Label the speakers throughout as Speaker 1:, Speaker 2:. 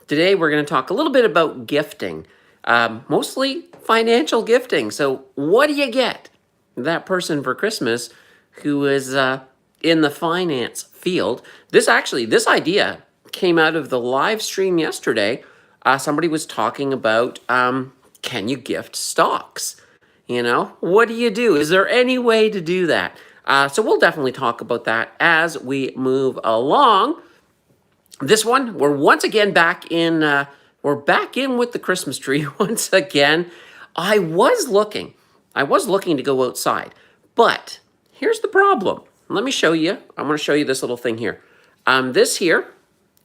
Speaker 1: Today we're going to talk a little bit about gifting, mostly financial gifting. So, what do you get that person for Christmas who is in the finance field? This idea came out of the live stream yesterday. Somebody was talking about can you gift stocks? What do you do? Is there any way to do that? So, we'll definitely talk about that as we move along. This one, we're once again back in. We're back in with the Christmas tree once again. I was looking. I was looking to go outside, but here's the problem. Let me show you. I'm going to show you this little thing here. This here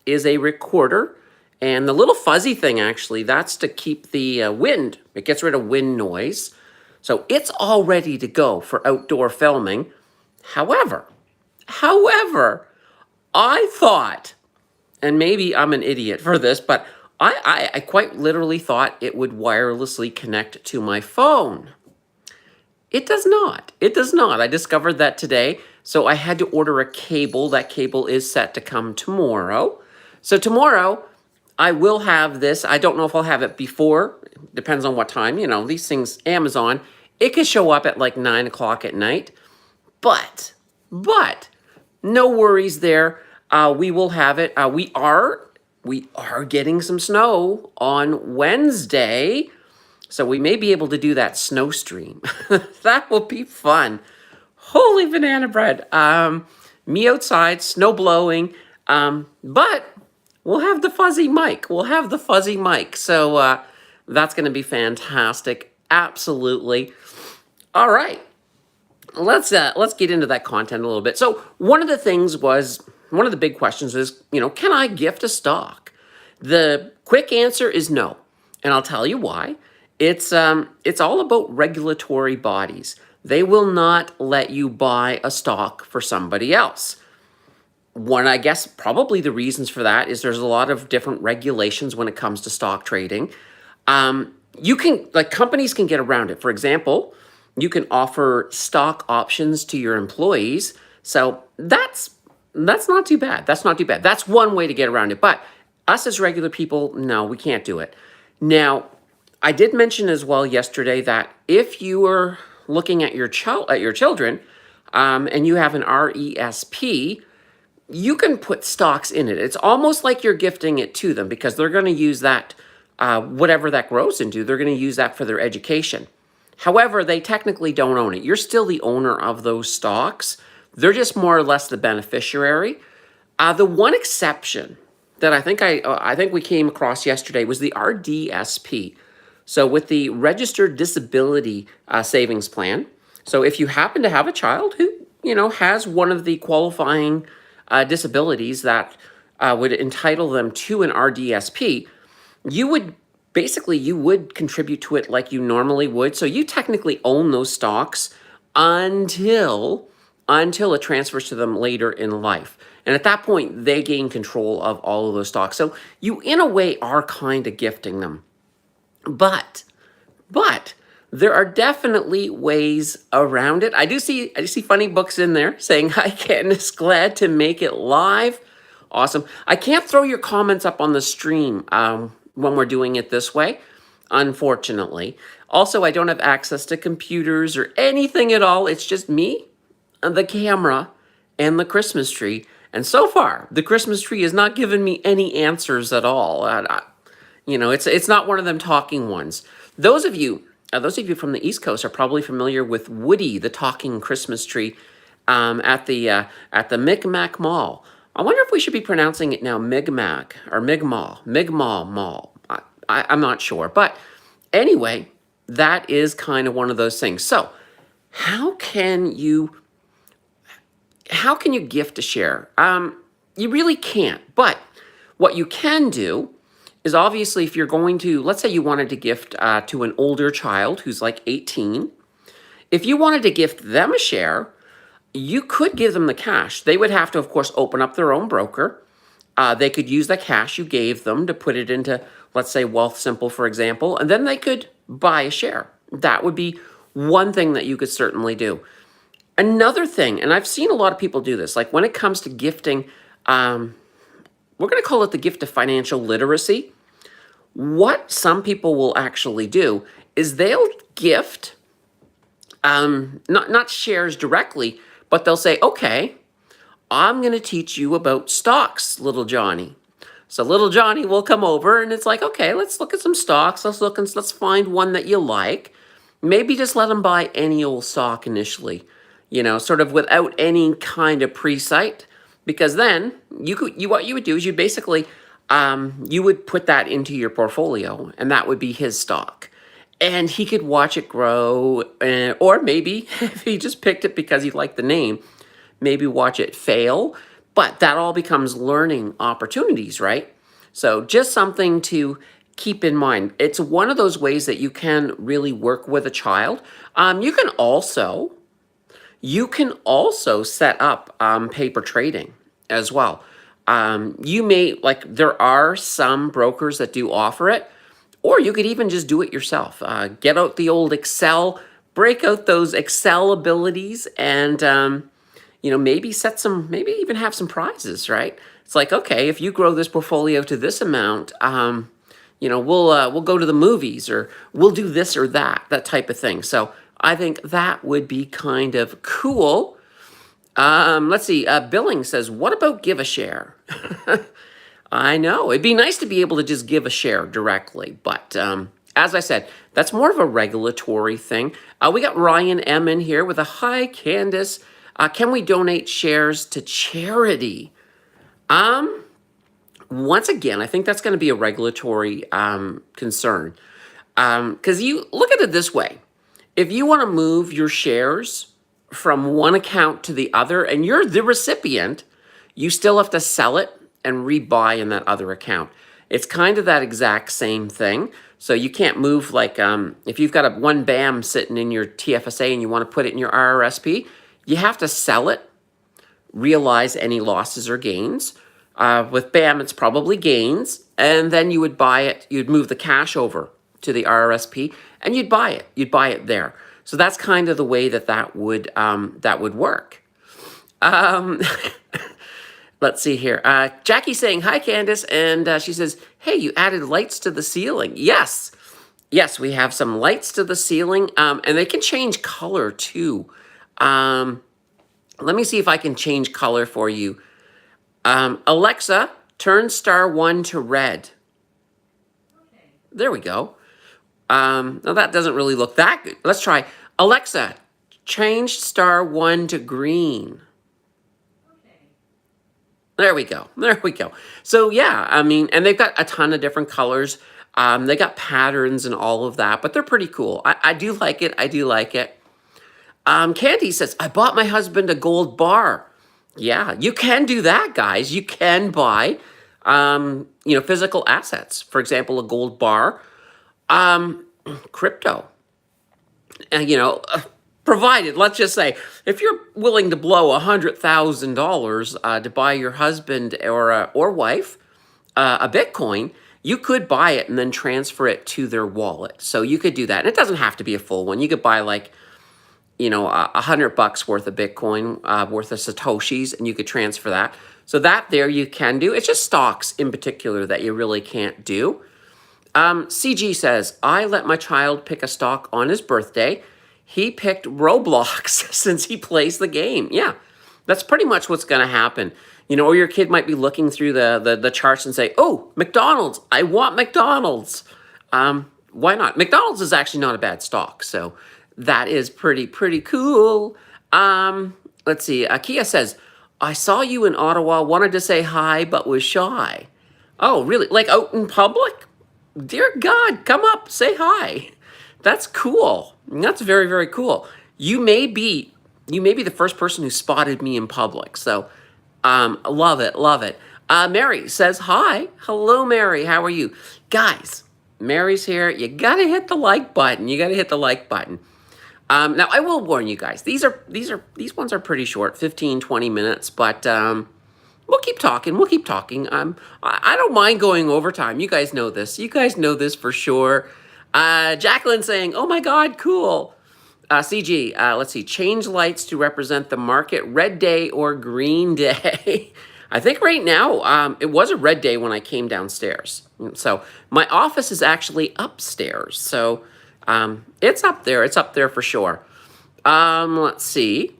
Speaker 1: is a recorder, and the little fuzzy thing actually, that's to keep the wind. It gets rid of wind noise, so it's all ready to go for outdoor filming. However, I thought, and maybe I'm an idiot for this, but I quite literally thought it would wirelessly connect to my phone. It does not. It does not. I discovered that today, so I had to order a cable. That cable is set to come tomorrow. So tomorrow, I will have this. I don't know if I'll have it before. Depends on what time. These things, Amazon, it could show up at like 9 o'clock at night. But, no worries there. We will have it. We are getting some snow on Wednesday, so we may be able to do that snow stream. That will be fun. Holy banana bread. Me outside, snow blowing, but we'll have the fuzzy mic. So that's going to be fantastic. Absolutely. All right. Let's get into that content a little bit. So one of the big questions is, can I gift a stock? The quick answer is no, and I'll tell you why. It's all about regulatory bodies. They will not let you buy a stock for somebody else. One, I guess, probably the reasons for that is there's a lot of different regulations when it comes to stock trading. Companies can get around it. For example, you can offer stock options to your employees. So that's not too bad. That's one way to get around it. But us as regular people, no, we can't do it. Now, I did mention as well yesterday that if you are looking at your children, and you have an RESP, you can put stocks in it. It's almost like you're gifting it to them because they're going to use that, whatever that grows into, they're going to use that for their education. However, they technically don't own it. You're still the owner of those stocks. They're just more or less the beneficiary. The one exception that I think we came across yesterday was the RDSP. So with the Registered Disability Savings Plan. So if you happen to have a child who has one of the qualifying disabilities that would entitle them to an RDSP, you would contribute to it like you normally would. So you technically own those stocks until it transfers to them later in life. And at that point, they gain control of all of those stocks. So you, in a way, are kind of gifting them. But there are definitely ways around it. I do see funny books in there saying, "Hi, Candace, glad to make it live." Awesome. I can't throw your comments up on the stream when we're doing it this way, unfortunately. Also, I don't have access to computers or anything at all. It's just me, the camera, and the Christmas tree. And so far, the Christmas tree has not given me any answers at all. It's not one of them talking ones. Those of you from the East Coast are probably familiar with Woody, the talking Christmas tree, at the Micmac Mall. I wonder if we should be pronouncing it now Migmac or Mi'kmaq Mall. I'm not sure. But anyway, that is kind of one of those things. So how can you gift a share? You really can't. But what you can do is obviously if you're going to, let's say you wanted to gift to an older child who's like 18. If you wanted to gift them a share, you could give them the cash. They would have to, of course, open up their own broker. They could use the cash you gave them to put it into, let's say, Wealthsimple, for example, and then they could buy a share. That would be one thing that you could certainly do. Another thing, and I've seen a lot of people do this, like when it comes to gifting we're going to call it the gift of financial literacy. What some people will actually do is they'll gift, not shares directly, but they'll say, okay, I'm going to teach you about stocks, little Johnny. So little Johnny will come over and it's like, okay, let's look at some stocks. Let's find one that you like. Maybe just let him buy any old stock initially, sort of without any kind of pre-sight, because then what you would do is you basically, you would put that into your portfolio and that would be his stock. And he could watch it grow, or maybe if he just picked it because he liked the name, maybe watch it fail. But that all becomes learning opportunities, right? So just something to keep in mind. It's one of those ways that you can really work with a child. You can also set up paper trading as well. There are some brokers that do offer it, or you could even just do it yourself. Get out the old Excel, break out those Excel abilities, and maybe even have some prizes, right? It's like, okay, if you grow this portfolio to this amount, we'll go to the movies, or we'll do this or that type of thing. So I think that would be kind of cool. Let's see. Billing says, what about give a share? I know. It'd be nice to be able to just give a share directly. But as I said, that's more of a regulatory thing. We got Ryan M. in here with a hi, Candace. Can we donate shares to charity? Once again, I think that's going to be a regulatory concern. Because you look at it this way. If you want to move your shares from one account to the other and you're the recipient, you still have to sell it and rebuy in that other account. It's kind of that exact same thing. So you can't move if you've got one BAM sitting in your TFSA and you want to put it in your RRSP, you have to sell it, realize any losses or gains. With BAM, it's probably gains, and then you would buy it. You'd move the cash over to the RRSP, and you'd buy it. You'd buy it there. So that's kind of the way that would work. Let's see here. Jackie's saying, hi, Candace. And she says, hey, you added lights to the ceiling. Yes. Yes, we have some lights to the ceiling. And they can change color, too. Let me see if I can change color for you. Alexa, turn *1 to red. Okay. There we go. Now, that doesn't really look that good. Let's try. Alexa, change *1 to green. There we go. There we go. So yeah, and they've got a ton of different colors. They got patterns and all of that, but they're pretty cool. I do like it. I do like it. Candy says, I bought my husband a gold bar. Yeah, you can do that, guys. You can buy, physical assets. For example, a gold bar, crypto, and provided, let's just say, if you're willing to blow $100,000 to buy your husband or wife a Bitcoin, you could buy it and then transfer it to their wallet. So you could do that. And it doesn't have to be a full one. You could buy $100 worth of Bitcoin, worth of Satoshis, and you could transfer that. So that there you can do. It's just stocks in particular that you really can't do. CG says, I let my child pick a stock on his birthday. He picked Roblox since he plays the game. Yeah, that's pretty much what's going to happen. Or your kid might be looking through the charts and say, oh, McDonald's, I want McDonald's. Why not? McDonald's is actually not a bad stock. So that is pretty cool. Let's see. Kia says, I saw you in Ottawa, wanted to say hi, but was shy. Oh, really? Like out in public? Dear God, come up, say hi. That's cool. That's very, very cool. You may be the first person who spotted me in public. So, love it, love it. Mary says, hi. Hello, Mary. How are you? Guys, Mary's here. You got to hit the like button. You got to hit the like button. Now, I will warn you guys. These ones are pretty short, 15, 20 minutes, but we'll keep talking. We'll keep talking. I don't mind going overtime. You guys know this. You guys know this for sure. Jacqueline saying, oh my God, cool. CG, let's see. Change lights to represent the market, red day or green day. I think right now, it was a red day when I came downstairs. So my office is actually upstairs. So it's up there. It's up there for sure. Let's see.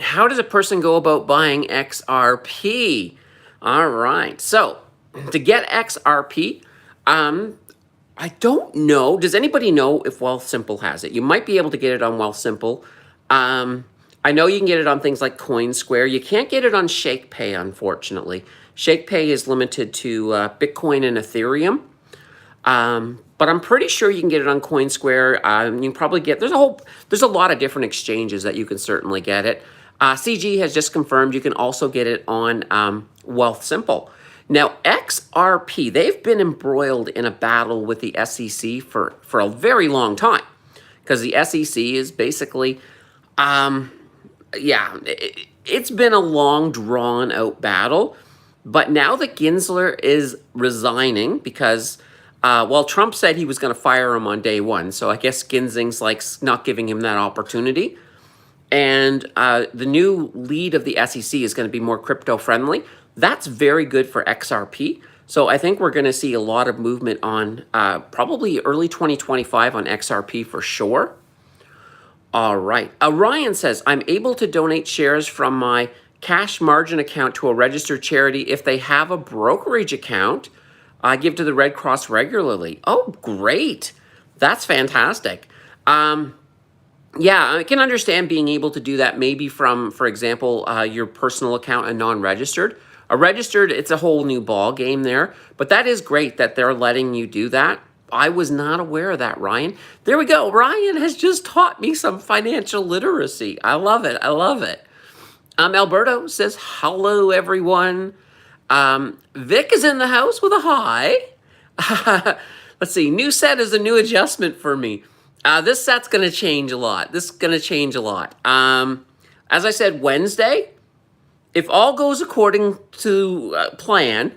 Speaker 1: How does a person go about buying XRP? All right. So to get XRP, I don't know. Does anybody know if Wealthsimple has it? You might be able to get it on Wealthsimple. I know you can get it on things like CoinSquare. You can't get it on ShakePay, unfortunately. ShakePay is limited to Bitcoin and Ethereum. But I'm pretty sure you can get it on CoinSquare. You can probably get, there's a lot of different exchanges that you can certainly get it. CG has just confirmed you can also get it on Wealthsimple. Now, XRP, they've been embroiled in a battle with the SEC for a very long time, because the SEC is basically, it's been a long, drawn-out battle. But now that Gensler is resigning because, Trump said he was going to fire him on day one, so I guess Ginsing's like not giving him that opportunity. And the new lead of the SEC is going to be more crypto-friendly. That's very good for XRP. So I think we're going to see a lot of movement on probably early 2025 on XRP for sure. All right. Ryan says, I'm able to donate shares from my cash margin account to a registered charity if they have a brokerage account. I give to the Red Cross regularly. Oh, great. That's fantastic. Yeah, I can understand being able to do that maybe from, for example, your personal account and non-registered. A registered, it's a whole new ball game there. But that is great that they're letting you do that. I was not aware of that, Ryan. There we go. Ryan has just taught me some financial literacy. I love it. I love it. Alberto says, hello, everyone. Vic is in the house with a hi. Let's see. New set is a new adjustment for me. This set's going to change a lot. This is going to change a lot. As I said, Wednesday, if all goes according to plan,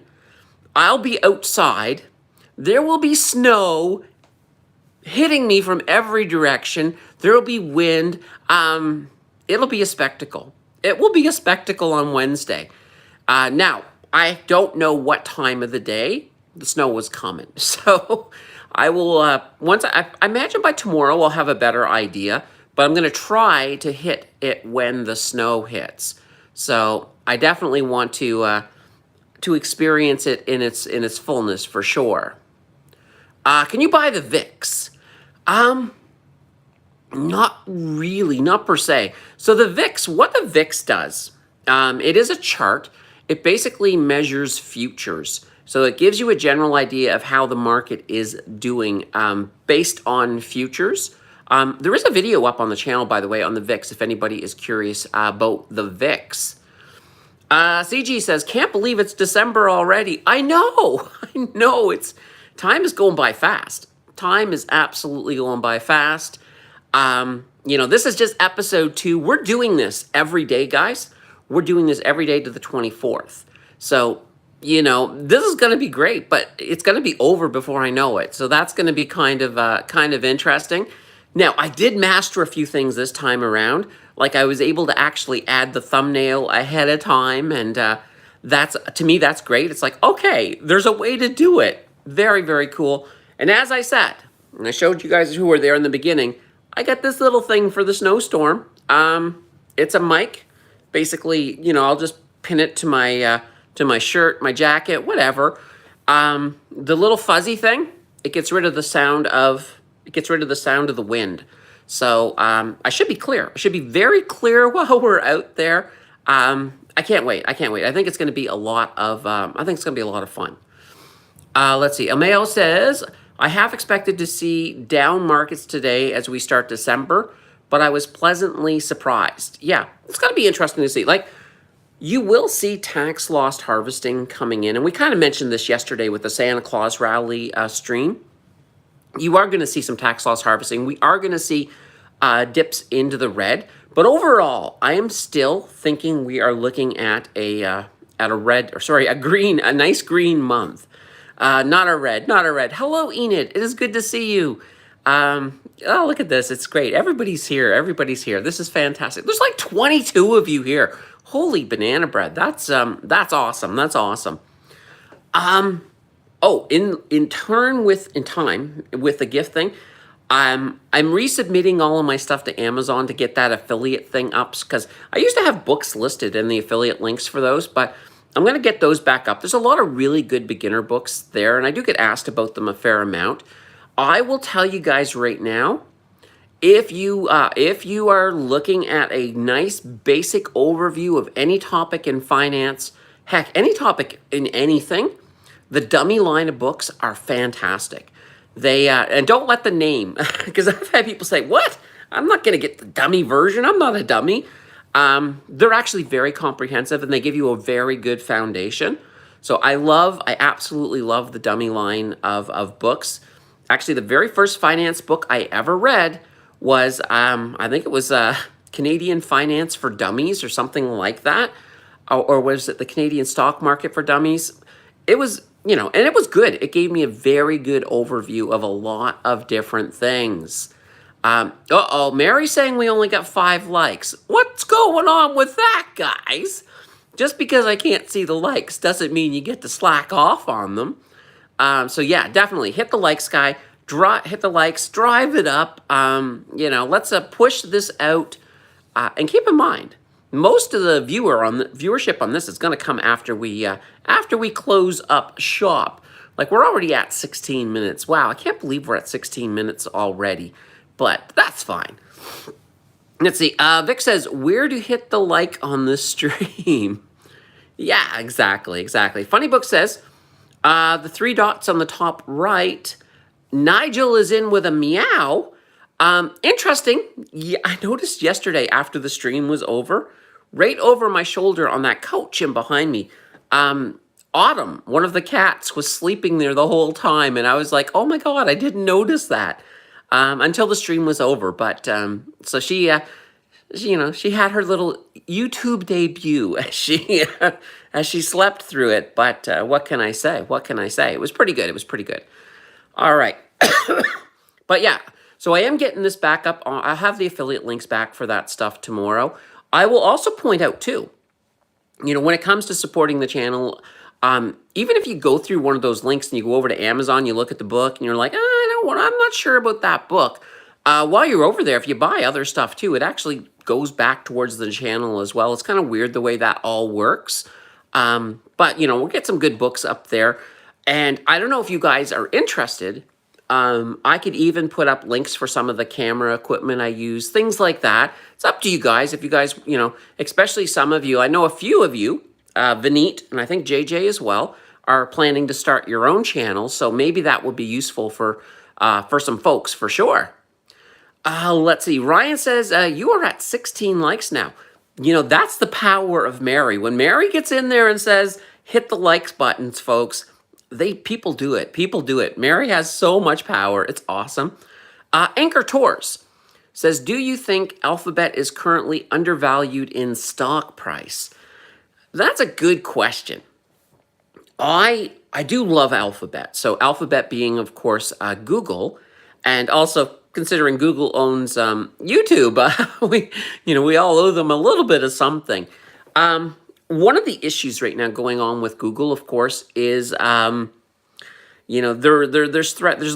Speaker 1: I'll be outside. There will be snow hitting me from every direction. There will be wind. It'll be a spectacle. It will be a spectacle on Wednesday. Now, I don't know what time of the day the snow was coming. So I will, I imagine by tomorrow I'll have a better idea, but I'm going to try to hit it when the snow hits. So I definitely want to experience it in its fullness for sure. Can you buy the VIX? Not really, not per se. So the VIX, what the VIX does, it is a chart. It basically measures futures. So it gives you a general idea of how the market is doing based on futures. There is a video up on the channel, by the way, on the VIX, if anybody is curious about the VIX. CG says, can't believe it's December already. I know, time is going by fast. Time is absolutely going by fast. This is just episode 2. We're doing this every day, guys. We're doing this every day to the 24th. So, this is going to be great, but it's going to be over before I know it. So that's going to be kind of interesting. Now, I did master a few things this time around. Like I was able to actually add the thumbnail ahead of time. And to me, that's great. It's like, okay, there's a way to do it. Very, very cool. And as I said, and I showed you guys who were there in the beginning, I got this little thing for the snowstorm. It's a mic. Basically, I'll just pin it to my shirt, my jacket, whatever. The little fuzzy thing, it gets rid of the sound of the wind. So I should be clear. I should be very clear while we're out there. I can't wait. I think it's going to be a lot of fun. Let's see. Ameo says, I half expected to see down markets today as we start December, but I was pleasantly surprised. Yeah, it's going to be interesting to see. Like, you will see tax loss harvesting coming in, and we kind of mentioned this yesterday with the Santa Claus rally stream. You are going to see some tax loss harvesting. We are going to see dips into the red, but overall, I am still thinking we are looking at a nice green month. Not a red. Hello, Enid. It is good to see you. Look at this. It's great. Everybody's here. This is fantastic. There's like 22 of you here. Holy banana bread. That's awesome. That's awesome. Um, Oh, in turn with in time with the gift thing, I'm resubmitting all of my stuff to Amazon to get that affiliate thing up because I used to have books listed in the affiliate links for those, but I'm gonna get those back up. There's a lot of really good beginner books there, and I do get asked about them a fair amount. I will tell you guys right now, if you are looking at a nice basic overview of any topic in finance, heck, any topic in anything, the dummy line of books are fantastic. They and don't let the name because I've had people say, "What? I'm not going to get the dummy version. I'm not a dummy." They're actually very comprehensive and they give you a very good foundation. So I absolutely love the dummy line of books. Actually, the very first finance book I ever read was, I think it was Canadian Finance for Dummies or something like that. Or was it the Canadian Stock Market for Dummies? It was, and it was good. It gave me a very good overview of a lot of different things. Uh-oh, Mary's saying we only got 5 likes. What's going on with that, guys? Just because I can't see the likes doesn't mean you get to slack off on them. So yeah, definitely hit the likes, guy. Hit the likes, drive it up. Let's push this out. And keep in mind, most of the viewership on this is going to come after we close up shop. Like we're already at 16 minutes. Wow, I can't believe we're at 16 minutes already. But that's fine. Let's see. Vic says, where to hit the like on this stream? Yeah, exactly. Funny Book says, the 3 dots on the top right, Nigel is in with a meow. Interesting. Yeah, I noticed yesterday after the stream was over, right over my shoulder on that couch and behind me, Autumn, one of the cats, was sleeping there the whole time. And I was like, oh my God, I didn't notice that until the stream was over. But so she had her little YouTube debut as she slept through it. But what can I say? It was pretty good. All right. But yeah, so I am getting this back up. I'll have the affiliate links back for that stuff tomorrow. I will also point out too, when it comes to supporting the channel, even if you go through one of those links and you go over to Amazon, you look at the book and you're like, I'm not sure about that book. While you're over there, if you buy other stuff too, it actually goes back towards the channel as well. It's kind of weird the way that all works. But we'll get some good books up there. And I don't know if you guys are interested. I could even put up links for some of the camera equipment I use, things like that. It's up to you guys. If you guys, especially some of you, I know a few of you, Vineet, and I think JJ as well, are planning to start your own channel. So maybe that would be useful for some folks for sure. Let's see. Ryan says, you are at 16 likes now. That's the power of Mary. When Mary gets in there and says, hit the likes buttons, folks, people do it. Mary has so much power. It's awesome. Anchor Tours says, do you think Alphabet is currently undervalued in stock price? That's a good question. I do love Alphabet. So Alphabet being, of course, Google, and also considering Google owns YouTube, we all owe them a little bit of something. One of the issues right now going on with Google, of course, is there's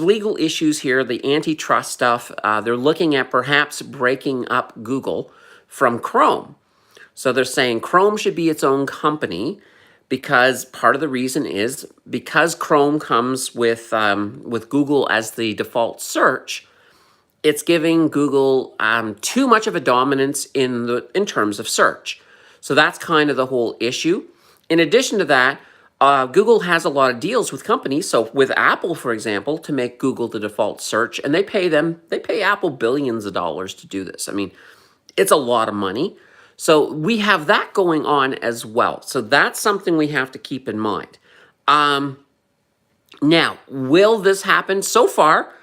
Speaker 1: legal issues here, the antitrust stuff. They're looking at perhaps breaking up Google from Chrome. So they're saying Chrome should be its own company because part of the reason is because Chrome comes with Google as the default search. It's giving Google too much of a dominance in terms of search. So that's kind of the whole issue. In addition to that, Google has a lot of deals with companies. So with Apple, for example, to make Google the default search, and they pay Apple billions of dollars to do this. I mean, it's a lot of money. So we have that going on as well. So that's something we have to keep in mind. Now, will this happen? So far,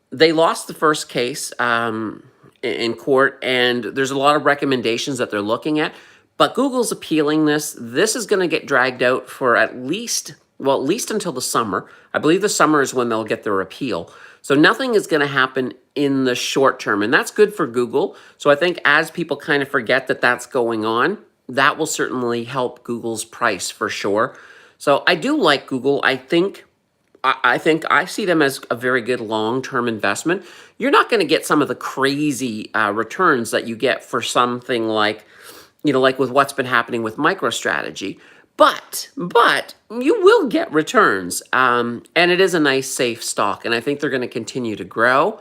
Speaker 1: they lost the first case in court, and there's a lot of recommendations that they're looking at. But Google's appealing this. This is going to get dragged out for at least until the summer. I believe the summer is when they'll get their appeal. So nothing is going to happen in the short term, and that's good for Google. So I think as people kind of forget that that's going on, that will certainly help Google's price for sure. So I do like Google. I think I see them as a very good long-term investment. You're not going to get some of the crazy returns that you get for something like, like with what's been happening with MicroStrategy. But you will get returns, and it is a nice safe stock, and I think they're going to continue to grow.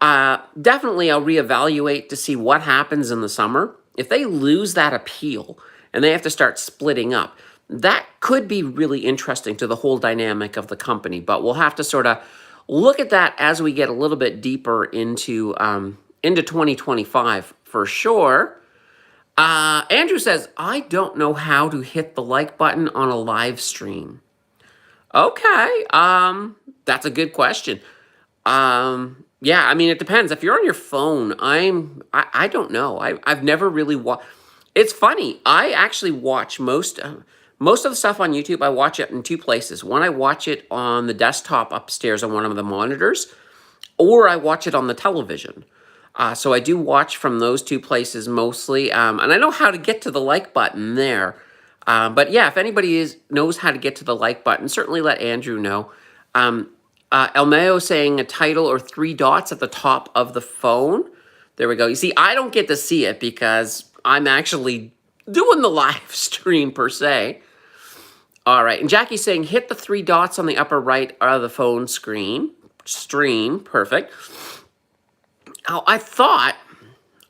Speaker 1: Definitely, I'll reevaluate to see what happens in the summer. If they lose that appeal and they have to start splitting up, that could be really interesting to the whole dynamic of the company. But we'll have to sort of look at that as we get a little bit deeper into 2025 for sure. Andrew says, I don't know how to hit the like button on a live stream. Okay, that's a good question. Yeah, I mean, it depends. If you're on your phone, I don't know. I've never really watched. It's funny. I actually watch most of the stuff on YouTube. I watch it in two places. One, I watch it on the desktop upstairs on one of the monitors, or I watch it on the television. So I do watch from those two places mostly, and I know how to get to the like button there. But yeah, if anybody knows how to get to the like button, certainly let Andrew know. Elmeo saying a title or three dots at the top of the phone. There we go. You see, I don't get to see it because I'm actually doing the live stream per se. All right, and Jackie's saying hit the three dots on the upper right of the phone screen. Stream, perfect. Oh,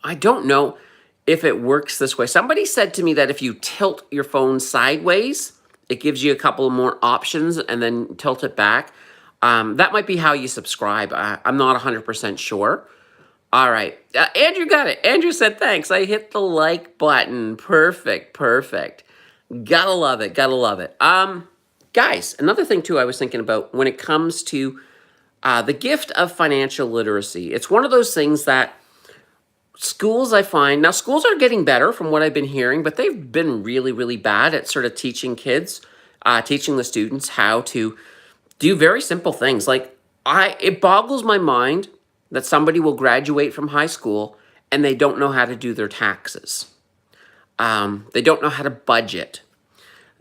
Speaker 1: I don't know if it works this way. Somebody said to me that if you tilt your phone sideways, it gives you a couple more options and then tilt it back. That might be how you subscribe. I'm not 100% sure. All right. Andrew got it. Andrew said, thanks. I hit the like button. Perfect. Perfect. Gotta love it. Gotta love it. Guys, another thing too I was thinking about when it comes to the gift of financial literacy. It's one of those things that schools, I find, now schools are getting better from what I've been hearing, but they've been really, really bad at sort of teaching kids, teaching the students how to do very simple things. Like it boggles my mind that somebody will graduate from high school and they don't know how to do their taxes. They don't know how to budget.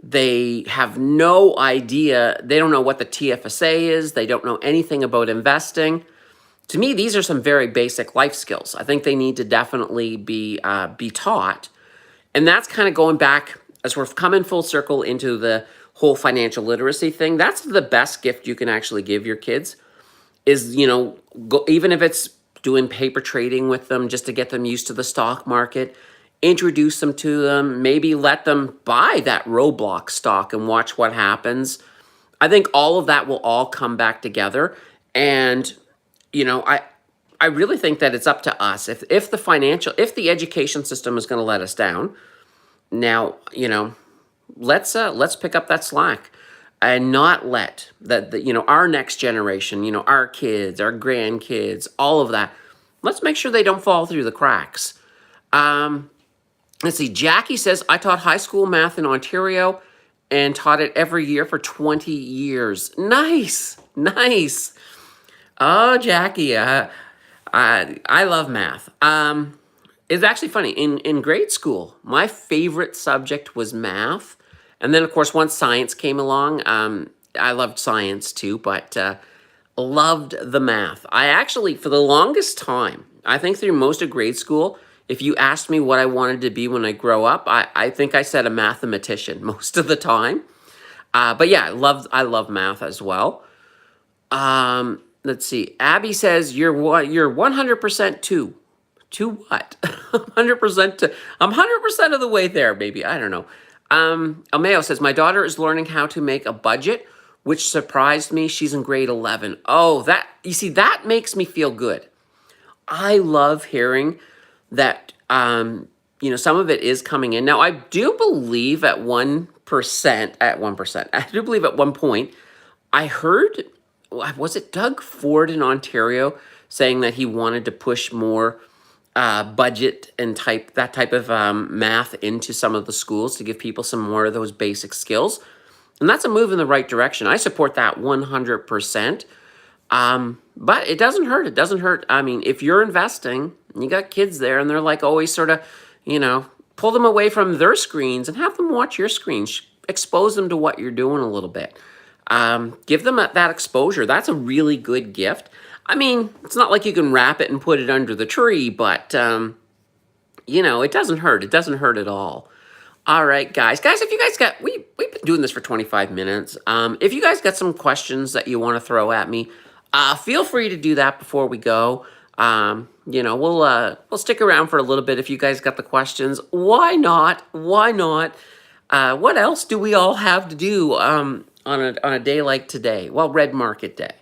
Speaker 1: They have no idea. They don't know what the TFSA is. They don't know anything about investing. To me, these are some very basic life skills. I think they need to definitely be taught. And that's kind of going back as we're coming full circle into the whole financial literacy thing. That's the best gift you can actually give your kids is, even if it's doing paper trading with them just to get them used to the stock market, introduce them to them, maybe let them buy that Roblox stock and watch what happens. I think all of that will all come back together. And, I really think that it's up to us. If the education system is going to let us down, now, let's pick up that slack and not let our next generation, our kids, our grandkids, all of that, let's make sure they don't fall through the cracks. Let's see. Jackie says, I taught high school math in Ontario and taught it every year for 20 years. Nice. Nice. Oh, Jackie, I love math. It's actually funny. In grade school, my favorite subject was math. And then, of course, once science came along, I loved science too, but loved the math. I actually, for the longest time, I think through most of grade school, if you asked me what I wanted to be when I grow up, I think I said a mathematician most of the time. But yeah, I love math as well. Let's see. Abby says you're 100% to what? 100% to. I'm 100% of the way there, maybe. I don't know. Ameo says my daughter is learning how to make a budget, which surprised me. She's in grade 11. Oh, that makes me feel good. I love hearing that, some of it is coming in. Now, I do believe at 1%, I do believe at one point, I heard, was it Doug Ford in Ontario saying that he wanted to push more budget and that type of math into some of the schools to give people some more of those basic skills. And that's a move in the right direction. I support that 100%. But it doesn't hurt. It doesn't hurt. I mean, if you're investing, you got kids there and they're like always sort of, pull them away from their screens and have them watch your screens. Expose them to what you're doing a little bit. Give them that exposure. That's a really good gift. I mean, it's not like you can wrap it and put it under the tree, but, you know, it doesn't hurt. It doesn't hurt at all. All right, guys. Guys, if you guys got, we've been doing this for 25 minutes. If you guys got some questions that you want to throw at me, feel free to do that before we go. You know, we'll stick around for a little bit if you guys got the questions. Why not? Why not? What else do we all have to do on a day like today? Well, red market day.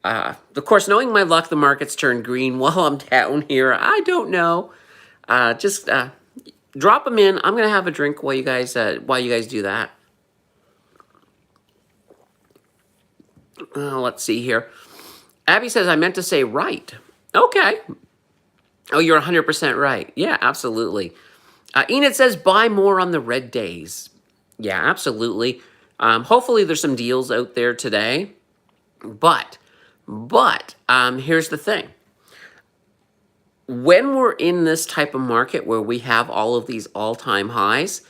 Speaker 1: Of course, knowing my luck, the market's turned green while I'm down here. I don't know. Just drop them in. I'm gonna have a drink while you guys do that. Let's see here. Abby says I meant to say right. Okay. Oh, you're 100% right. Yeah, absolutely. Enid says buy more on the red days. Yeah, absolutely. Hopefully there's some deals out there today. But here's the thing. When we're in this type of market where we have all of these all-time highs,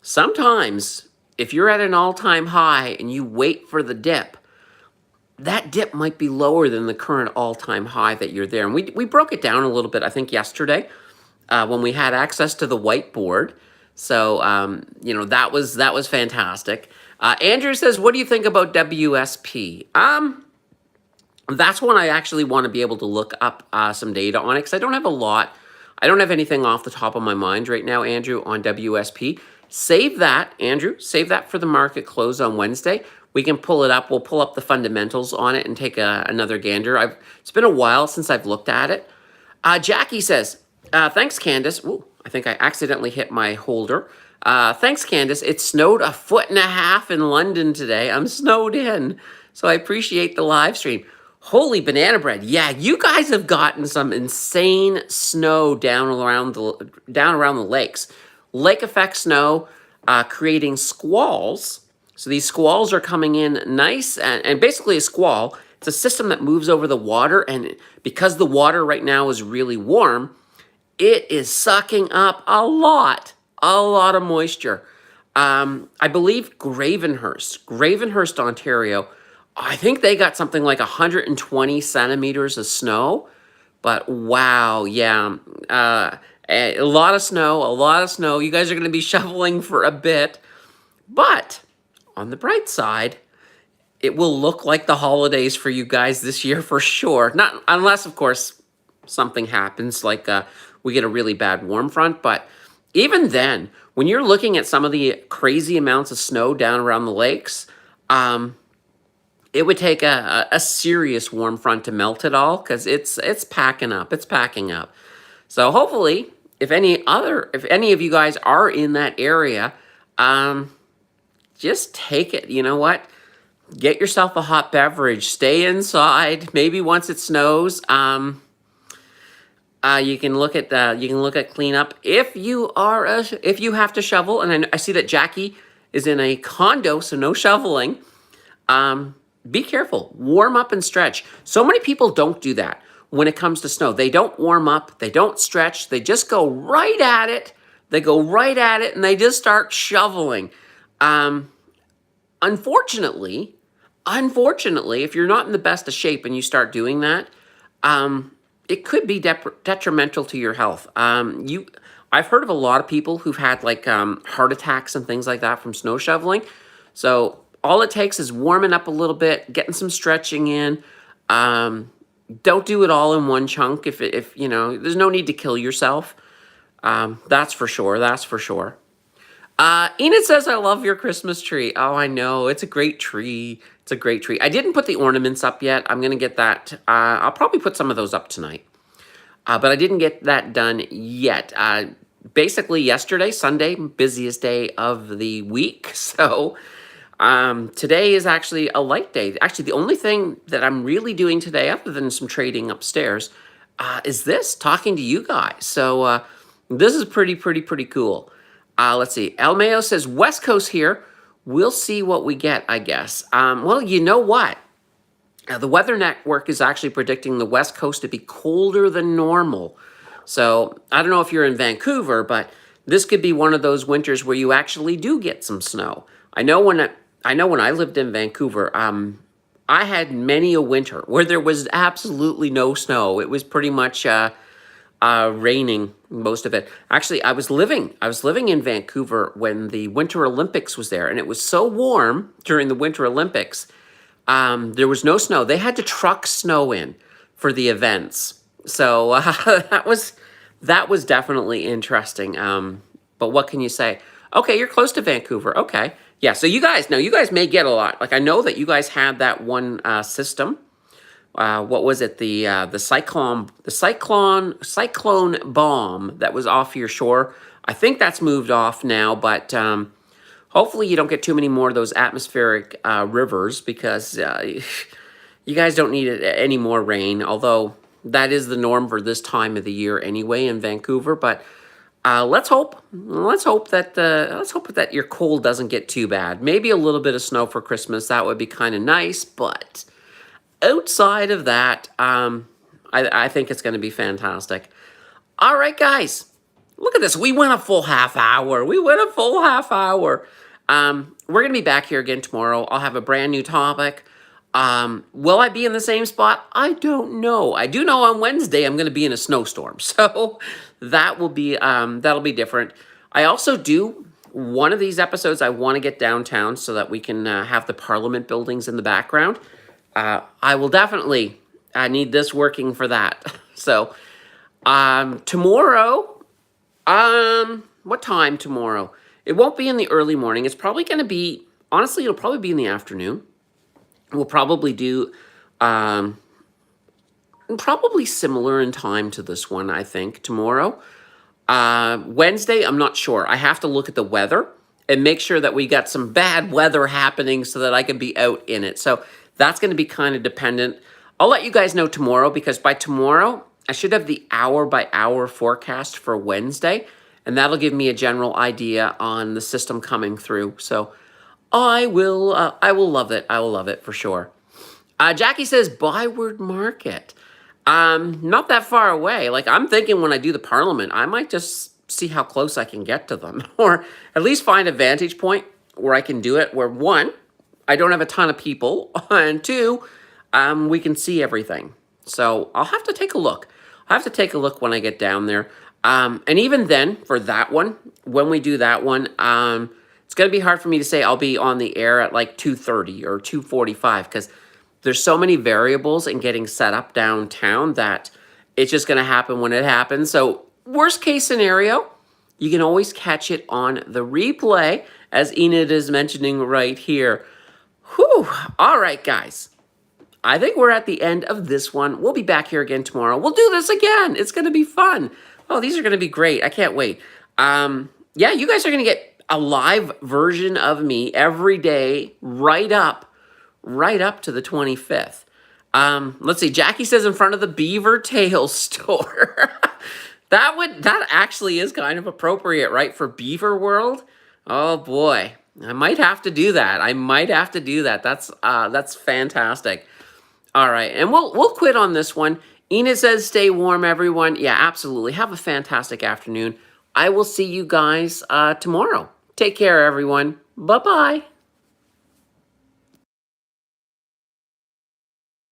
Speaker 1: sometimes if you're at an all-time high and you wait for the dip, that dip might be lower than the current all-time high that you're there. And we broke it down a little bit, I think, yesterday when we had access to the whiteboard. So, you know, that was fantastic. Andrew says, what do you think about WSP? That's one I actually want to be able to look up some data on it because I don't have a lot. I don't have anything off the top of my mind right now, Andrew, on WSP. Save that, Andrew. Save that for the market close on Wednesday. We can pull it up. We'll pull up the fundamentals on it and take another gander. It's been a while since I've looked at it. Jackie says, thanks, Candace. Ooh, I think I accidentally hit my holder. Thanks, Candace. It snowed 1.5 feet in London today. I'm snowed in, so I appreciate the live stream. Holy banana bread. Yeah, you guys have gotten some insane snow down around the lakes. Lake effect snow creating squalls. So these squalls are coming in nice, and basically a squall, it's a system that moves over the water, and because the water right now is really warm, it is sucking up a lot of moisture. I believe Gravenhurst, Ontario, I think they got something like 120 centimeters of snow, but wow, yeah, a lot of snow. You guys are going to be shoveling for a bit, but on the bright side, it will look like the holidays for you guys this year for sure. Not unless, of course, something happens like we get a really bad warm front. But even then, when you're looking at some of the crazy amounts of snow down around the lakes, it would take a serious warm front to melt it all because it's packing up. It's packing up. So hopefully, if any of you guys are in that area, just take it. You know what? Get yourself a hot beverage. Stay inside. Maybe once it snows, you can look at cleanup. If you have to shovel, and I see that Jackie is in a condo, so no shoveling. Be careful. Warm up and stretch. So many people don't do that when it comes to snow. They don't warm up. They don't stretch. They just go right at it. And they just start shoveling. Unfortunately, if you're not in the best of shape and you start doing that, it could be detrimental to your health. I've heard of a lot of people who've had like heart attacks and things like that from snow shoveling. So all it takes is warming up a little bit, getting some stretching in. Don't do it all in one chunk. If you know, there's no need to kill yourself. That's for sure. Enid says, I love your Christmas tree. Oh, I know. It's a great tree. I didn't put the ornaments up yet. I'm going to get that. I'll probably put some of those up tonight. But I didn't get that done yet. Basically, yesterday, Sunday, busiest day of the week. So today is actually a light day. Actually, the only thing that I'm really doing today, other than some trading upstairs, is talking to you guys. So this is pretty cool. Let's see. El Mayo says, West Coast here. We'll see what we get, I guess. Well, you know what? The Weather Network is actually predicting the West Coast to be colder than normal. So I don't know if you're in Vancouver, but this could be one of those winters where you actually do get some snow. I know when I lived in Vancouver, I had many a winter where there was absolutely no snow. It was pretty much raining most of it. Actually, I was living in Vancouver when the Winter Olympics was there, and it was so warm during the Winter Olympics. There was no snow. They had to truck snow in for the events. So that was definitely interesting. But what can you say? Okay, you're close to Vancouver. Okay, yeah. So you guys may get a lot. Like I know that you guys had that one system. What was it? The cyclone bomb that was off your shore. I think that's moved off now, but hopefully you don't get too many more of those atmospheric rivers because you guys don't need any more rain. Although that is the norm for this time of the year anyway in Vancouver. But let's hope that your cold doesn't get too bad. Maybe a little bit of snow for Christmas. That would be kind of nice, but outside of that, I think it's going to be fantastic. All right, guys, look at this. We went a full half hour. We're going to be back here again tomorrow. I'll have a brand new topic. Will I be in the same spot? I don't know. I do know on Wednesday I'm going to be in a snowstorm, so that'll be different. I also do one of these episodes. I want to get downtown so that we can have the Parliament buildings in the background. I will definitely need this working for that. So tomorrow, what time tomorrow? It won't be in the early morning. It's probably going to be, honestly, it'll probably be in the afternoon. We'll probably do probably similar in time to this one, I think, tomorrow. Wednesday, I'm not sure. I have to look at the weather and make sure that we got some bad weather happening so that I can be out in it. So that's going to be kind of dependent. I'll let you guys know tomorrow because by tomorrow, I should have the hour-by-hour forecast for Wednesday, and that'll give me a general idea on the system coming through. So I will love it. I will love it for sure. Jackie says Byward Market. Not that far away. Like I'm thinking when I do the Parliament, I might just see how close I can get to them, or at least find a vantage point where I can do it. Where one, I don't have a ton of people, and two, we can see everything. So I'll have to take a look. I have to take a look when I get down there. And even then, for that one, when we do that one, it's going to be hard for me to say I'll be on the air at like 2:30 or 2:45 because there's so many variables in getting set up downtown that it's just going to happen when it happens. So worst case scenario, you can always catch it on the replay, as Enid is mentioning right here. Whew. All right, guys. I think we're at the end of this one. We'll be back here again tomorrow. We'll do this again. It's going to be fun. Oh, these are going to be great. I can't wait. Yeah, you guys are going to get a live version of me every day right up to the 25th. Let's see. Jackie says in front of the Beaver Tail store. That actually is kind of appropriate, right, for Beaver World? Oh boy. I might have to do that. That's fantastic. All right, and we'll quit on this one. Enid says, stay warm, everyone. Yeah, absolutely. Have a fantastic afternoon. I will see you guys tomorrow. Take care, everyone. Bye-bye.